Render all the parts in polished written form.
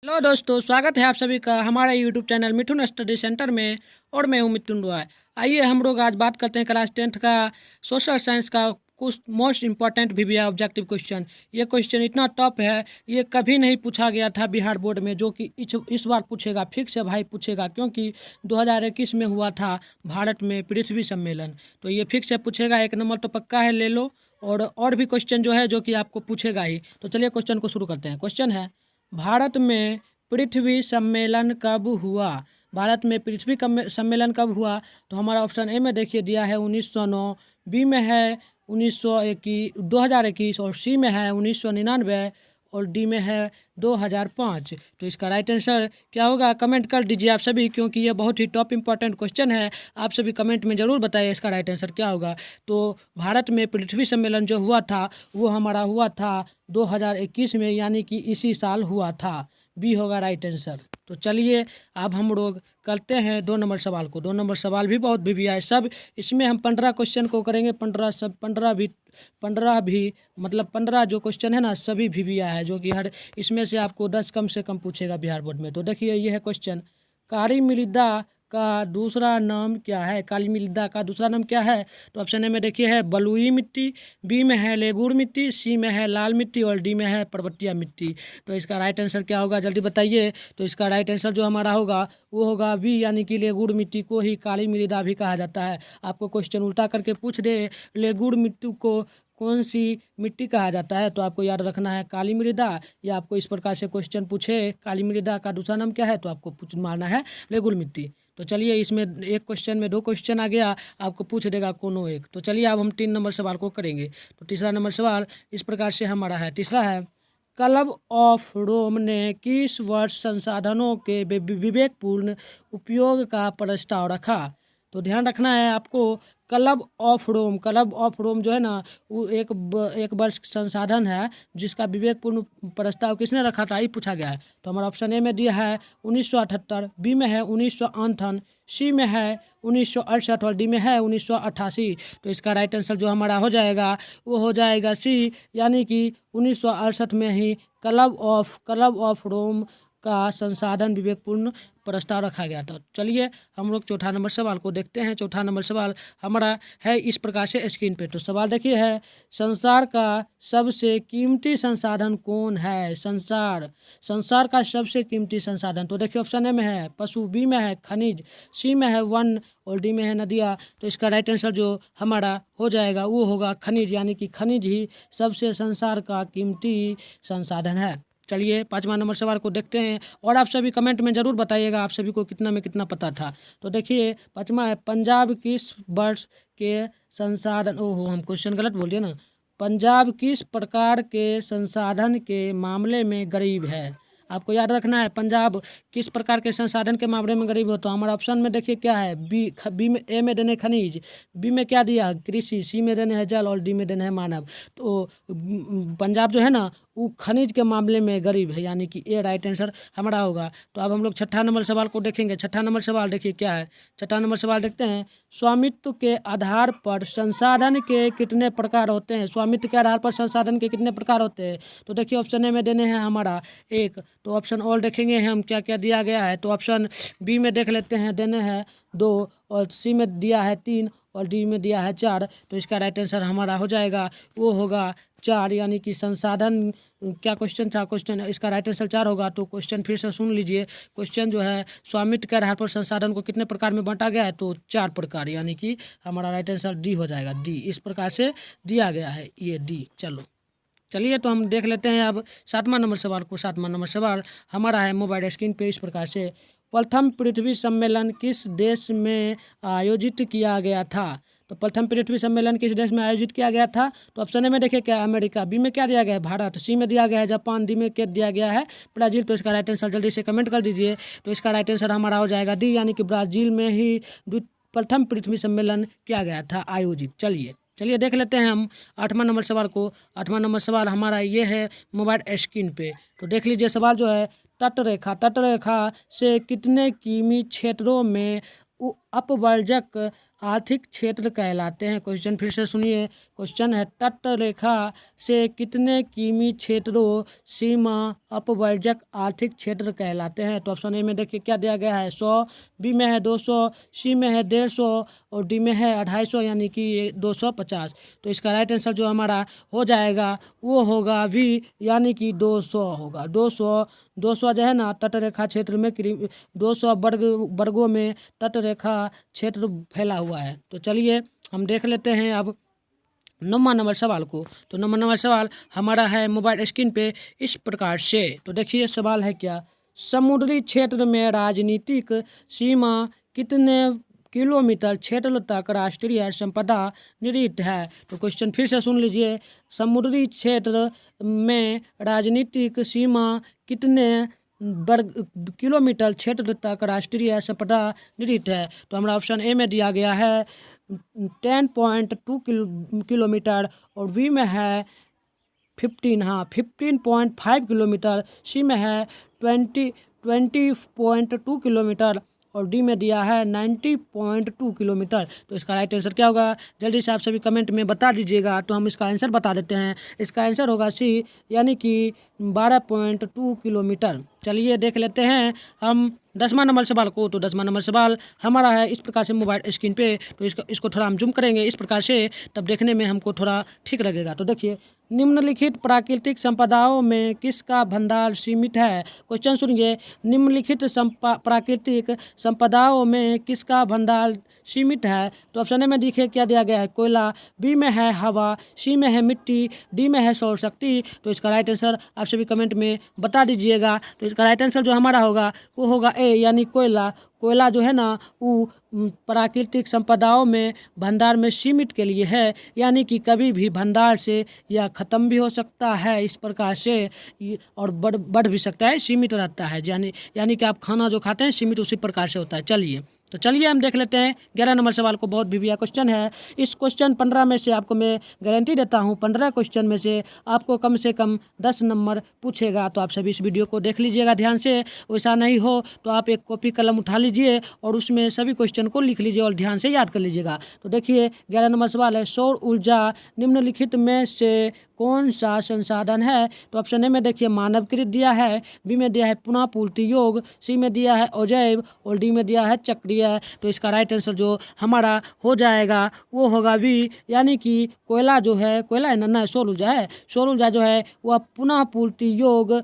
Hello दोस्तों, स्वागत है आप सभी का हमारे यूट्यूब चैनल मिथुन स्टडी सेंटर में। और मैं हूं मिथुन रॉय। आइए हम लोग आज बात करते हैं क्लास 10th का सोशल साइंस का कुछ most important VBI objective question. ये क्वेश्चन इतना टफ है, ये कभी नहीं पूछा गया था बिहार बोर्ड में, जो कि इस बार पूछेगा, फिक्स है भाई पूछेगा, क्योंकि 2021 में हुआ था भारत में पृथ्वी सम्मेलन। तो ये फिक्स है पूछेगा, 1 नंबर तो पक्का है, ले लो। और भी क्वेश्चन जो है जो कि आपको पूछेगा ही। तो चलिए क्वेश्चन को शुरू करते हैं। क्वेश्चन है, भारत में पृथ्वी सम्मेलन कब हुआ? भारत में पृथ्वी सम्मेलन कब हुआ? तो हमारा ऑप्शन ए में देखिए दिया है 1909, बी में है 2021 और सी में है 1999 और डी में है 2005। तो इसका राइट आंसर क्या होगा कमेंट कर दीजिए आप सभी, क्योंकि ये बहुत ही टॉप इंपॉर्टेंट क्वेश्चन है। आप सभी कमेंट में ज़रूर बताइए इसका राइट आंसर क्या होगा। तो भारत में पृथ्वी सम्मेलन जो हुआ था वो हमारा हुआ था 2021 में, यानी कि इसी साल हुआ था। बी होगा राइट आंसर। तो चलिए अब हम लोग करते हैं 2 नंबर सवाल को। 2 नंबर सवाल भी बहुत VBI सब, इसमें हम 15 क्वेश्चन को करेंगे। 15 भी मतलब 15 जो क्वेश्चन है ना सभी VBI है, जो कि हर इसमें से आपको 10 कम से कम पूछेगा बिहार बोर्ड में। तो देखिए ये है क्वेश्चन, काली मृदा का दूसरा नाम क्या है? काली मृदा का दूसरा नाम क्या है? तो ऑप्शन ए में देखिए है बलुई मिट्टी, बी में है लेगूर मिट्टी, सी में है लाल मिट्टी और डी में है पर्वतीय मिट्टी। तो इसका राइट आंसर क्या होगा जल्दी बताइए। तो इसका राइट आंसर जो हमारा होगा वो होगा बी, यानी कि लेगूर मिट्टी को ही काली मृदा भी कहा जाता है। आपको क्वेश्चन उल्टा करके पूछ दे लेगूर मिट्टी को कौन सी मिट्टी कहा जाता है, तो आपको याद रखना है काली मृदा। या आपको इस प्रकार से क्वेश्चन पूछे काली मृदा का दूसरा नाम क्या है, तो आपको पूछ मारना है लेगूर मिट्टी। तो चलिए इसमें एक क्वेश्चन में 2 क्वेश्चन आ गया, आपको पूछ देगा कोनो एक। तो चलिए अब हम 3 नंबर सवाल को करेंगे। तो तीसरा नंबर सवाल इस प्रकार से हमारा है। तीसरा है, क्लब ऑफ रोम ने किस वर्ष संसाधनों के विवेकपूर्ण उपयोग का प्रस्ताव रखा? तो ध्यान रखना है आपको, क्लब ऑफ रोम जो है ना वो एक वर्ष संसाधन है जिसका विवेकपूर्ण प्रस्ताव किसने रखा था, ये पूछा गया है। तो हमारा ऑप्शन ए में दिया है 1978, बी में है 1958, सी में है 1968 और डी में है 1988। तो इसका राइट आंसर जो हमारा हो जाएगा वो हो जाएगा सी, यानी कि 1968 में ही क्लब ऑफ रोम का संसाधन विवेकपूर्ण प्रस्ताव रखा गया था। चलिए हम लोग चौथा नंबर सवाल को देखते हैं। चौथा नंबर सवाल हमारा है इस प्रकार से स्क्रीन पे। तो सवाल देखिए है, संसार का सबसे कीमती संसाधन कौन है? संसार का सबसे कीमती संसाधन। तो देखिए ऑप्शन ए में है पशु, बी में है खनिज, सी में है वन और डी में है नदियाँ। तो इसका राइट आंसर जो हमारा हो जाएगा वो होगा खनिज, यानी कि खनिज ही सबसे संसार का कीमती संसाधन है। चलिए 5वां नंबर सवाल को देखते हैं और आप सभी कमेंट में ज़रूर बताइएगा आप सभी को कितना में कितना पता था। तो देखिए 5वां है, पंजाब किस वर्ष के संसाधन, ओहो हम क्वेश्चन गलत बोल दिए ना। पंजाब किस प्रकार के संसाधन के मामले में गरीब है? आपको याद रखना है पंजाब किस प्रकार के संसाधन के मामले में गरीब हो। तो हमारा ऑप्शन में देखिए क्या है, बी में, ए में देने खनिज, बी में क्या दिया कृषि, सी में देने है जल और डी में देने है मानव। तो पंजाब जो है ना वो खनिज के मामले में गरीब है, यानी कि ए राइट आंसर हमारा होगा। तो अब हम लोग 6ठा नंबर सवाल को देखेंगे। 6ठा नंबर सवाल देखिए क्या है। 6ठा नंबर सवाल देखते हैं, स्वामित्व के आधार पर संसाधन के कितने प्रकार होते हैं? स्वामित्व के आधार पर संसाधन के कितने प्रकार होते हैं? तो देखिए ऑप्शन ए में देने हैं हमारा 1, तो ऑप्शन और देखेंगे हम क्या क्या दिया गया है। तो ऑप्शन बी में देख लेते हैं, देने हैं 2 और सी में दिया है 3 और डी में दिया है 4। तो इसका राइट आंसर हमारा हो जाएगा वो होगा 4, यानी कि संसाधन क्या क्वेश्चन था, क्वेश्चन इसका राइट आंसर 4 होगा। तो क्वेश्चन फिर से सुन लीजिए, क्वेश्चन जो है स्वामित्व के आधार पर संसाधन को कितने प्रकार में बांटा गया है, तो 4 प्रकार, यानी कि हमारा राइट आंसर डी हो जाएगा। डी इस प्रकार से दिया गया है, ये डी। चलिए तो हम देख लेते हैं अब 7वां नंबर सवाल को। 7वां नंबर सवाल हमारा है मोबाइल स्क्रीन पे इस प्रकार से, प्रथम पृथ्वी सम्मेलन किस देश में आयोजित किया गया था? तो प्रथम पृथ्वी सम्मेलन किस देश में आयोजित किया गया था? तो ऑप्शन ए में देखिए क्या अमेरिका, बी में क्या दिया गया है भारत, सी में दिया गया है जापान, डी में क्या दिया गया है ब्राज़ील। तो इसका राइट आंसर जल्दी से कमेंट कर दीजिए। तो इसका राइट आंसर हमारा हो जाएगा डी, यानी कि ब्राज़ील में ही प्रथम पृथ्वी सम्मेलन किया गया था आयोजित। चलिए देख लेते हैं हम 8वां नंबर सवाल को। 8वां नंबर सवाल हमारा ये है मोबाइल स्क्रीन पे। तो देख लीजिए सवाल जो है, तटरेखा से कितने किमी क्षेत्रों में अपवर्जक आर्थिक क्षेत्र कहलाते हैं। क्वेश्चन फिर से सुनिए। क्वेश्चन है तट रेखा से कितने किमी क्षेत्रों सीमा अपवर्जक आर्थिक क्षेत्र कहलाते हैं। तो ऑप्शन ए में देखिए क्या दिया गया है 100, बी में है 200, सी में है 150 और डी में है 250 यानी कि 250। तो इसका राइट आंसर जो हमारा हो जाएगा वो होगा वी यानी कि 200 होगा। 200 जो है ना तट रेखा क्षेत्र में 200 वर्गों में तट रेखा क्षेत्र फैला हुआ है। तो चलिए हम देख लेते हैं अब 9वां नंबर सवाल को। तो 9वां नंबर सवाल हमारा है मोबाइल स्क्रीन पे इस प्रकार से। तो देखिए सवाल है क्या, समुद्री क्षेत्र में राजनीतिक सीमा कितने किलोमीटर क्षेत्र तक राष्ट्रीय संपदा निहित है। तो क्वेश्चन फिर से सुन लीजिए। समुद्री क्षेत्र में राजनीतिक सीमा कितने वर्ग किलोमीटर क्षेत्र तक राष्ट्रीय संपदा निहित है। तो हमारा ऑप्शन ए में दिया गया है 10.2 किलोमीटर और बी में है 15.5 किलोमीटर, सी में है 20.2 किलोमीटर और डी में दिया है 90.2 किलोमीटर। तो इसका राइट आंसर क्या होगा जल्दी से आप सभी कमेंट में बता दीजिएगा। तो हम इसका आंसर बता देते हैं। इसका आंसर होगा सी यानी कि 12.2 किलोमीटर। चलिए देख लेते हैं हम 10वां नंबर सवाल को। तो 10वां नंबर सवाल हमारा है इस प्रकार से मोबाइल स्क्रीन पे। तो इसको थोड़ा हम जूम करेंगे इस प्रकार से, तब देखने में हमको थोड़ा ठीक लगेगा। तो देखिए, निम्नलिखित प्राकृतिक संपदाओं में किसका भंडार सीमित है। क्वेश्चन सुनिए, निम्नलिखित प्राकृतिक संपदाओं में किसका भंडार सीमित है। तो ऑप्शन ए में देखिए क्या दिया गया है कोयला, बी में है हवा, सी में है मिट्टी, डी में है सौर शक्ति। तो इसका राइट आंसर आप सभी कमेंट में बता दीजिएगा। तो इसका राइट आंसर जो हमारा होगा वो होगा ए यानी कोयला। कोयला जो है ना वो प्राकृतिक संपदाओं में भंडार में सीमित के लिए है, यानी कि कभी भी भंडार से यह ख़त्म भी हो सकता है इस प्रकार से और बढ़ भी सकता है, सीमित रहता है। यानी कि आप खाना जो खाते हैं सीमित उसी प्रकार से होता है। चलिए हम देख लेते हैं 11 नंबर सवाल को। बहुत भी क्वेश्चन है। इस क्वेश्चन 15 में से आपको मैं गारंटी देता हूँ 15 क्वेश्चन में से आपको कम से कम 10 नंबर पूछेगा। तो आप सभी इस वीडियो को देख लीजिएगा ध्यान से। वैसा नहीं हो तो आप एक कॉपी कलम उठा लीजिए और उसमें सभी क्वेश्चन को लिख लीजिए और ध्यान से याद कर लीजिएगा। तो देखिए 11 नंबर सवाल है, सौर ऊर्जा निम्नलिखित में से कौन सा संसाधन है। तो ऑप्शन ए में देखिए मानवकृत दिया है, बी में दिया है पुनः पूर्ति योग, सी में दिया है अजैव और डी में दिया है चक्रीय। तो इसका राइट आंसर जो हमारा हो जाएगा वो होगा वी यानी कि कोयला जो है, कोयला है ना सौर ऊर्जा है। सौर ऊर्जा जो है वह पुनः पूर्ति योग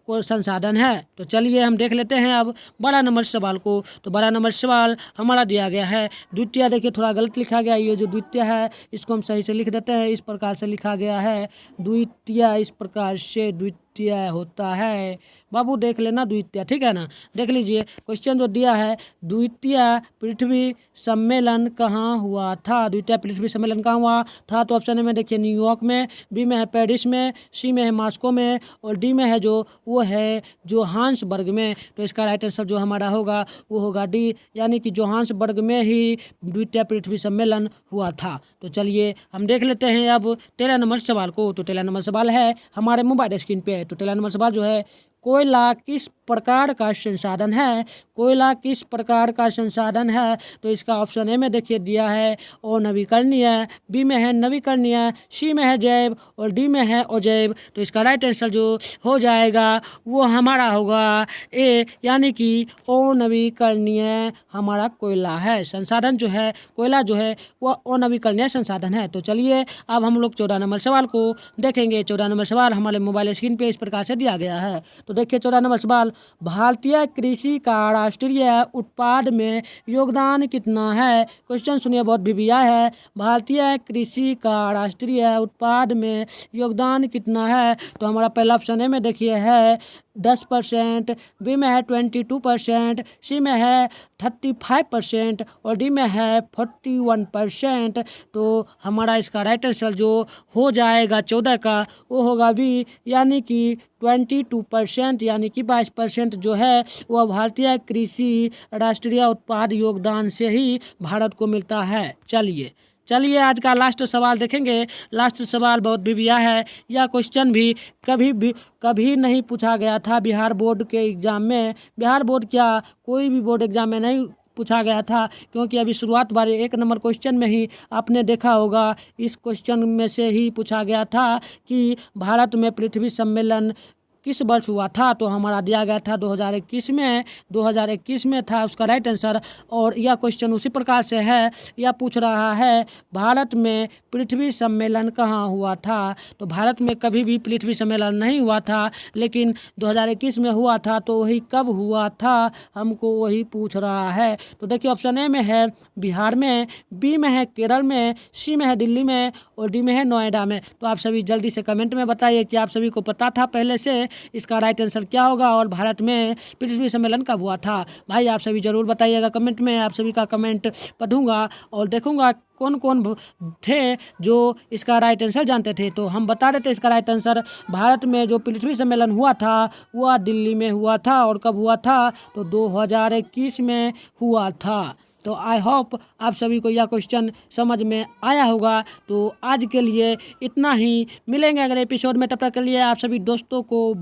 को संसाधन है। तो चलिए हम देख लेते हैं अब 12 नंबर सवाल को। तो 12 नंबर सवाल हमारा दिया गया है द्वितीय। देखिए थोड़ा गलत लिखा गया, ये जो द्वितीय है इसको हम सही से लिख देते हैं। इस प्रकार से लिखा गया है द्वितीय, इस प्रकार से द्वितीय होता है। बाबू देख लेना द्वितीय, ठीक है ना। देख लीजिए क्वेश्चन जो दिया है, द्वितीय पृथ्वी सम्मेलन कहाँ हुआ था। द्वितीय पृथ्वी सम्मेलन कहाँ हुआ था। तो ऑप्शन में देखिए न्यूयॉर्क में, बी में है पेरिस में, सी में है मॉस्को में और डी में है जो वो है जोहान्सबर्ग में। तो इसका राइट आंसर जो हमारा होगा वो होगा डी यानी कि जोहान्सबर्ग में ही द्वितीय पृथ्वी सम्मेलन हुआ था। तो चलिए हम देख लेते हैं अब 13 नंबर सवाल को। तो 13 नंबर सवाल है हमारे मोबाइल स्क्रीन पे। तो 13 नंबर सवाल जो है, कोयला किस प्रकार का संसाधन है। कोयला किस प्रकार का संसाधन है। तो इसका ऑप्शन ए में देखिए दिया है अनवीकरणीय, बी में है नवीकरणीय, सी में है जैव और डी में है अजैव। तो इसका राइट आंसर जो हो जाएगा वो हमारा होगा ए यानी कि अनवीकरणीय हमारा कोयला है। संसाधन जो है कोयला जो है वो अनवीकरणीय संसाधन है। तो चलिए अब हम लोग 14 नंबर सवाल को देखेंगे। 14 नंबर सवाल हमारे मोबाइल स्क्रीन पे इस प्रकार से दिया गया है। तो देखिए 14 नंबर सवाल, भारतीय कृषि का राष्ट्रीय उत्पाद में योगदान कितना है। क्वेश्चन सुनिए बहुत भी है। भारतीय कृषि का राष्ट्रीय उत्पाद में योगदान कितना है। तो हमारा पहला ऑप्शन ए में देखिए है 10%, बी में है 22%, सी में है 35% और डी में है 41%। तो हमारा इसका राइट आंसर जो हो जाएगा 14 का वो होगा बी यानी कि 22% यानी कि 22% जो है वह भारतीय कृषि राष्ट्रीय उत्पाद योगदान से ही भारत को मिलता है। चलिए आज का लास्ट सवाल देखेंगे। लास्ट सवाल बहुत भी है। यह क्वेश्चन भी कभी नहीं पूछा गया था बिहार बोर्ड के एग्ज़ाम में। बिहार बोर्ड क्या कोई भी बोर्ड एग्ज़ाम में नहीं पूछा गया था, क्योंकि अभी शुरुआत वाले 1 नंबर क्वेश्चन में ही आपने देखा होगा, इस क्वेश्चन में से ही पूछा गया था कि भारत में पृथ्वी सम्मेलन किस वर्ष हुआ था। तो हमारा दिया गया था 2021 में था उसका राइट आंसर। और यह क्वेश्चन उसी प्रकार से है, यह पूछ रहा है भारत में पृथ्वी सम्मेलन कहाँ हुआ था। तो भारत में कभी भी पृथ्वी सम्मेलन नहीं हुआ था, लेकिन 2021 में हुआ था। तो वही कब हुआ था हमको वही पूछ रहा है। तो देखिए ऑप्शन ए में है बिहार में, बी में है केरल में, सी में है दिल्ली में और डी में है नोएडा में। तो आप सभी जल्दी से कमेंट में बताइए कि आप सभी को पता था पहले से इसका राइट आंसर क्या होगा और भारत में पृथ्वी सम्मेलन कब हुआ था। भाई आप सभी जरूर बताइएगा कमेंट में, आप सभी का कमेंट पढ़ूंगा और देखूंगा कौन कौन थे जो इसका राइट आंसर जानते थे। तो हम बता देते इसका राइट आंसर, भारत में जो पृथ्वी सम्मेलन हुआ था वह दिल्ली में हुआ था। और कब हुआ था, तो 2021 में हुआ था। तो आई होप आप सभी को यह क्वेश्चन समझ में आया होगा। तो आज के लिए इतना ही, मिलेंगे अगले एपिसोड में, तब तक के लिए आप सभी दोस्तों को